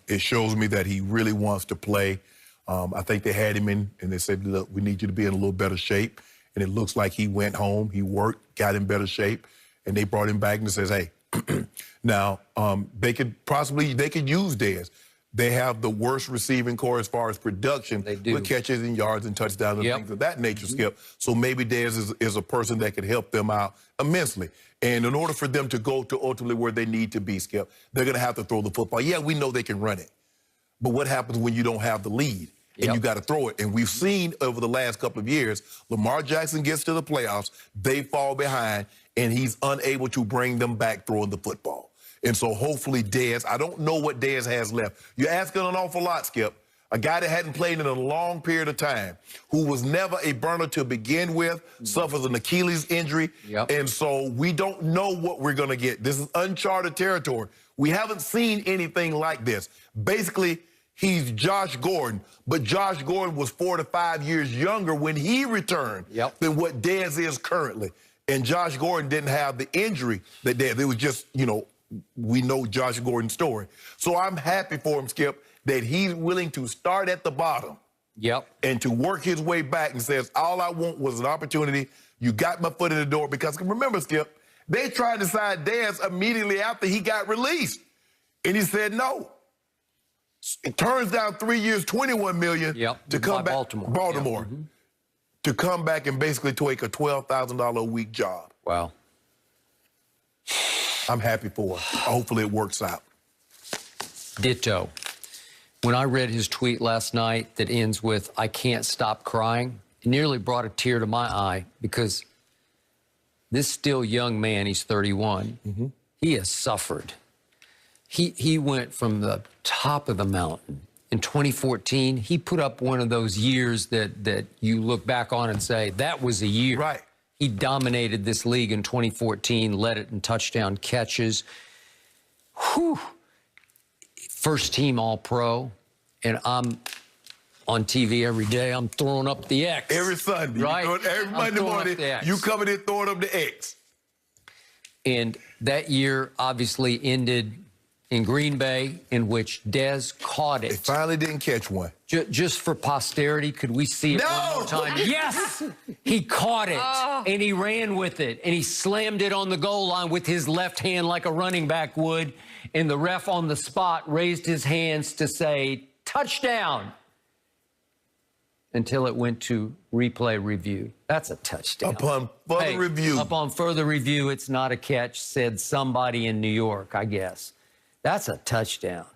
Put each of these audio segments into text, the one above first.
It shows me that he really wants to play. I think they had him in, and they said, look, we need you to be in a little better shape. And it looks like he went home, he worked, got in better shape, and they brought him back and says, hey, now they could use Dez. They have the worst receiving core as far as production with catches and yards and touchdowns and things of that nature, Skip. So maybe Dez is a person that could help them out immensely. And in order for them to go to ultimately where they need to be, Skip, they're going to have to throw the football. Yeah, we know they can run it. But what happens when you don't have the lead and you got to throw it? And we've seen over the last couple of years, Lamar Jackson gets to the playoffs, they fall behind, and he's unable to bring them back throwing the football. And so hopefully Dez, I don't know what Dez has left. You're asking an awful lot, Skip. A guy that hadn't played in a long period of time, who was never a burner to begin with, suffers an Achilles injury. And so we don't know what we're going to get. This is uncharted territory. We haven't seen anything like this. Basically, he's Josh Gordon, but Josh Gordon was 4 to 5 years younger when he returned than what Dez is currently. And Josh Gordon didn't have the injury that Dez. It was just, you know, we know Josh Gordon's story. So I'm happy for him, Skip, that he's willing to start at the bottom and to work his way back and says, all I want was an opportunity. You got my foot in the door. Because remember, Skip, they tried to sign Dez immediately after he got released. And he said no. It turns down 3 years, $21 million to come back. Baltimore. To come back and basically take a $12,000 a week job. Wow. I'm happy for him. Hopefully it works out. Ditto. When I read his tweet last night that ends with, I can't stop crying, it nearly brought a tear to my eye because this still young man, he's 31, he has suffered. He went from the top of the mountain. In 2014, he put up one of those years that you look back on and say, that was a year. Right. He dominated this league in 2014, led it in touchdown catches. Whew. First team All-Pro, and I'm on TV every day. I'm throwing up the X. Every Sunday. Right? Every Monday morning, you coming in throwing up the X. And that year obviously ended in Green Bay, in which Dez caught it. They finally didn't catch one. Just for posterity, could we see it one more time? Yes! He caught it, and he ran with it, and he slammed it on the goal line with his left hand like a running back would, and the ref on the spot raised his hands to say, touchdown, until it went to replay review. That's a touchdown. Upon further review. Upon further review, it's not a catch, said somebody in New York, I guess. That's a touchdown.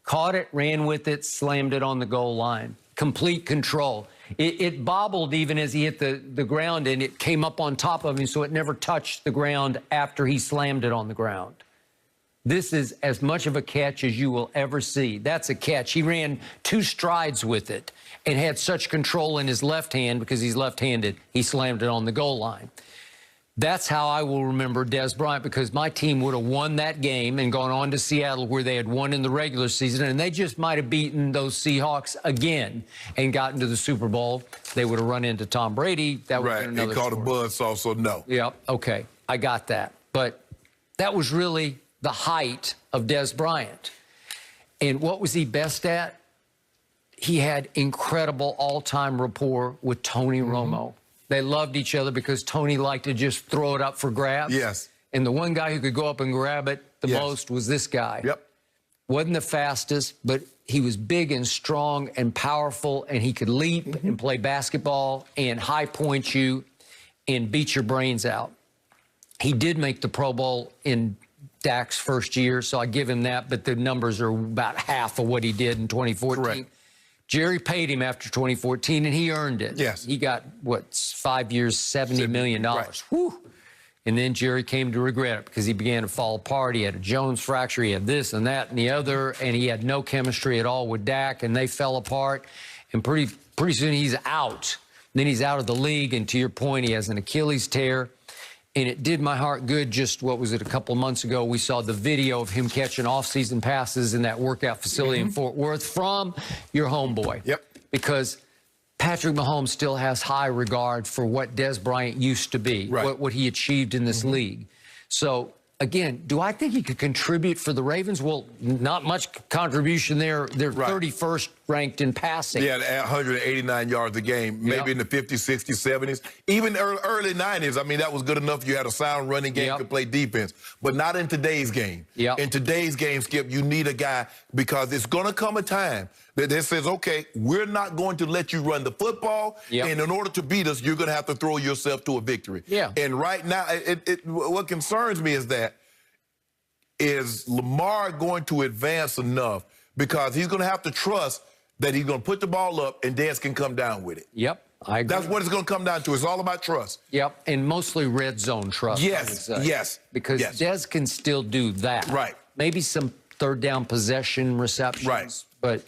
Caught it, ran with it, slammed it on the goal line. Complete control. It bobbled even as he hit the ground, and it came up on top of him, so it never touched the ground after he slammed it on the ground. This is as much of a catch as you will ever see. That's a catch. He ran 2 strides with it and had such control in his left hand because he's left-handed. He slammed it on the goal line. That's how I will remember Dez Bryant, because my team would have won that game and gone on to Seattle, where they had won in the regular season, and they just might have beaten those Seahawks again and gotten to the Super Bowl. They would have run into Tom Brady. That would have been another story. Caught a buzzsaw, so no. Yep, okay, I got that. But that was really the height of Dez Bryant. And what was he best at? He had incredible all-time rapport with Tony Romo. They loved each other because Tony liked to just throw it up for grabs. Yes. And the one guy who could go up and grab it the most was this guy. Yep. Wasn't the fastest, but he was big and strong and powerful, and he could leap and play basketball and high point you and beat your brains out. He did make the Pro Bowl in Dak's first year, so I give him that, but the numbers are about half of what he did in 2014. Correct. Jerry paid him after 2014, and he earned it. Yes. He got, what, 5 years, $70 million. Right. Whew. And then Jerry came to regret it because he began to fall apart. He had a Jones fracture. He had this and that and the other, and he had no chemistry at all with Dak, and they fell apart. And pretty soon he's out. Then he's out of the league, and to your point, he has an Achilles tear. And it did my heart good. Just, what was it, a couple of months ago, we saw the video of him catching off-season passes in that workout facility in Fort Worth from your homeboy. Yep. Because Patrick Mahomes still has high regard for what Dez Bryant used to be, what he achieved in this league. So, again, do I think he could contribute for the Ravens? Well, not much contribution there. They're 31st ranked in passing. Yeah, 189 yards a game, maybe in the 50s, 60s, 70s. Even early 90s, I mean, that was good enough. You had a sound running game, could play defense. But not in today's game. In today's game, Skip, you need a guy because it's going to come a time that says, okay, we're not going to let you run the football, and in order to beat us, you're going to have to throw yourself to a victory. And right now, what concerns me is Lamar going to advance enough because he's going to have to trust that he's going to put the ball up and Dez can come down with it. I agree. That's what it's going to come down to. It's all about trust. And mostly red zone trust. Yes. Because Dez can still do that. Maybe some third down possession receptions. But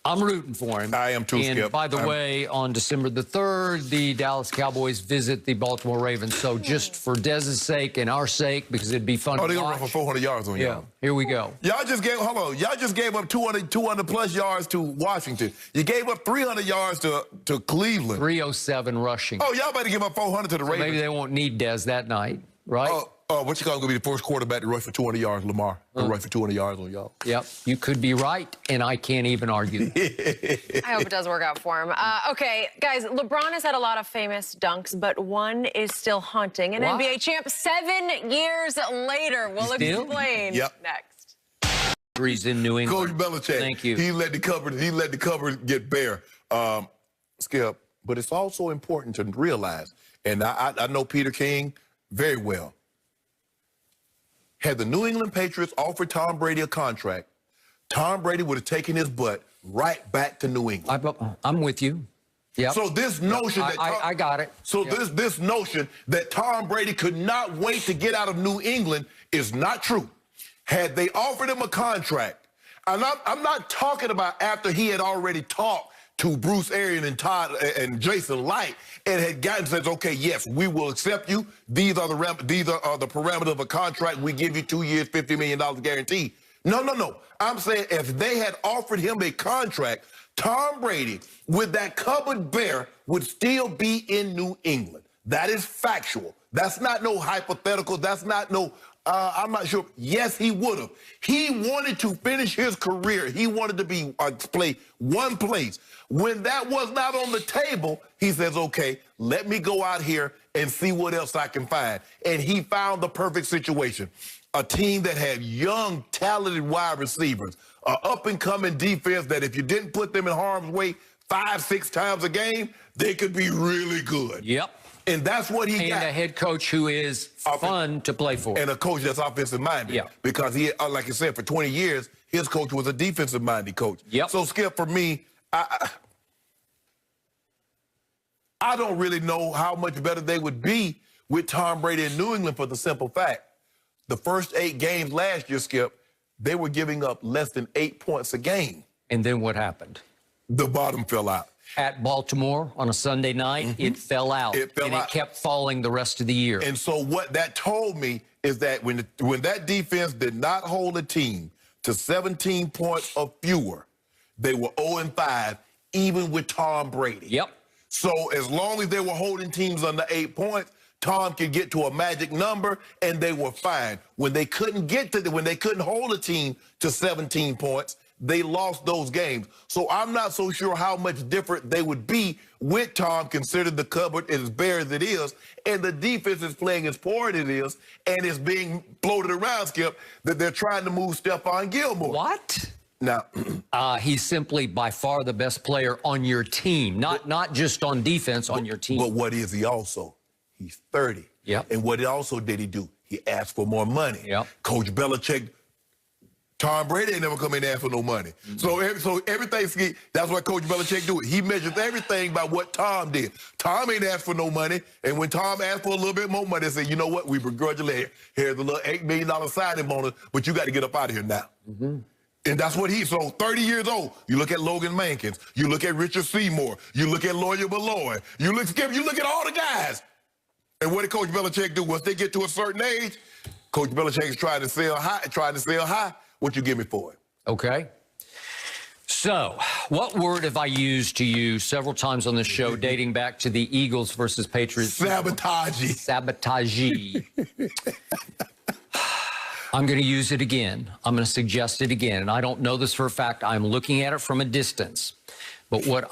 I'm rooting for him. I am too, Skip. And by the way, on December the 3rd, the Dallas Cowboys visit the Baltimore Ravens. So just for Dez's sake and our sake, because it'd be fun to watch. They're going to run for 400 yards on y'all. Here we go. Y'all just gave up 200-plus yards to Washington. You gave up 300 yards to Cleveland. 307 rushing. Oh, y'all better give up 400 to the Ravens. Maybe they won't need Dez that night, right? What you call going to be the first quarterback to rush for 200 yards, Lamar? To rush for 200 yards on y'all. You could be right, and I can't even argue. I hope it does work out for him. Okay, guys, LeBron has had a lot of famous dunks, but one is still haunting. An NBA champ 7 years later. We'll explain next. He's in New England. Coach Belichick. Thank you. He let the cover get bare. Skip, but it's also important to realize, and I know Peter King very well. Had the New England Patriots offered Tom Brady a contract, Tom Brady would have taken his butt right back to New England. I'm with you. So this notion that I got it. So this notion that Tom Brady could not wait to get out of New England is not true. Had they offered him a contract, and I'm not talking about after he had already talked to Bruce Arians and Todd and Jason Light and had gotten says, okay, yes, we will accept you. These are the parameters of a contract. We give you 2 years, $50 million guarantee. No. I'm saying if they had offered him a contract, Tom Brady, with that cupboard bare, would still be in New England. That is factual. That's not no hypothetical. That's not no, I'm not sure. Yes, he would have. He wanted to finish his career. He wanted to play one place. When that was not on the table, he says, okay, let me go out here and see what else I can find. And he found the perfect situation. A team that had young, talented wide receivers, an up-and-coming defense that if you didn't put them in harm's way 5-6 times a game, they could be really good. And that's what he got. And a head coach who is fun to play for. And a coach that's offensive-minded. Because he, like I said, for 20 years, his coach was a defensive-minded coach. So, Skip, for me, I don't really know how much better they would be with Tom Brady in New England for the simple fact. The first 8 games last year, Skip, they were giving up less than 8 points a game. And then what happened? The bottom fell out. At Baltimore on a Sunday night, it fell out. It kept falling the rest of the year. And so what that told me is that when that defense did not hold a team to 17 points or fewer, they were 0-5, even with Tom Brady. So as long as they were holding teams under 8 points, Tom could get to a magic number, and they were fine. When they couldn't hold a team to 17 points, they lost those games. So I'm not so sure how much different they would be with Tom, considering the cupboard is bare as it is, and the defense is playing as poor as it is, and it's being floated around, Skip, that they're trying to move Stephon Gilmore. What? Now, he's simply by far the best player on your team, not just on defense, on your team. But what is he also? He's 30. And what also did he do? He asked for more money. Coach Belichick, Tom Brady ain't never come in and ask for no money. So everything, that's what Coach Belichick do. He measures everything by what Tom did. Tom ain't asked for no money. And when Tom asked for a little bit more money, they said, you know what? We begrudge you. Here's a little $8 million signing bonus, but you got to get up out of here now. And that's what so 30 years old, you look at Logan Mankins, you look at Richard Seymour, you look at Lawyer Malloy, you look at all the guys. And what did Coach Belichick do? Once they get to a certain age, Coach Belichick is trying to sell high. What you give me for it? Okay. So, what word have I used to you several times on this show dating back to the Eagles versus Patriots? Sabotage. Sabotage. I'm going to use it again. I'm going to suggest it again. And I don't know this for a fact. I'm looking at it from a distance. But what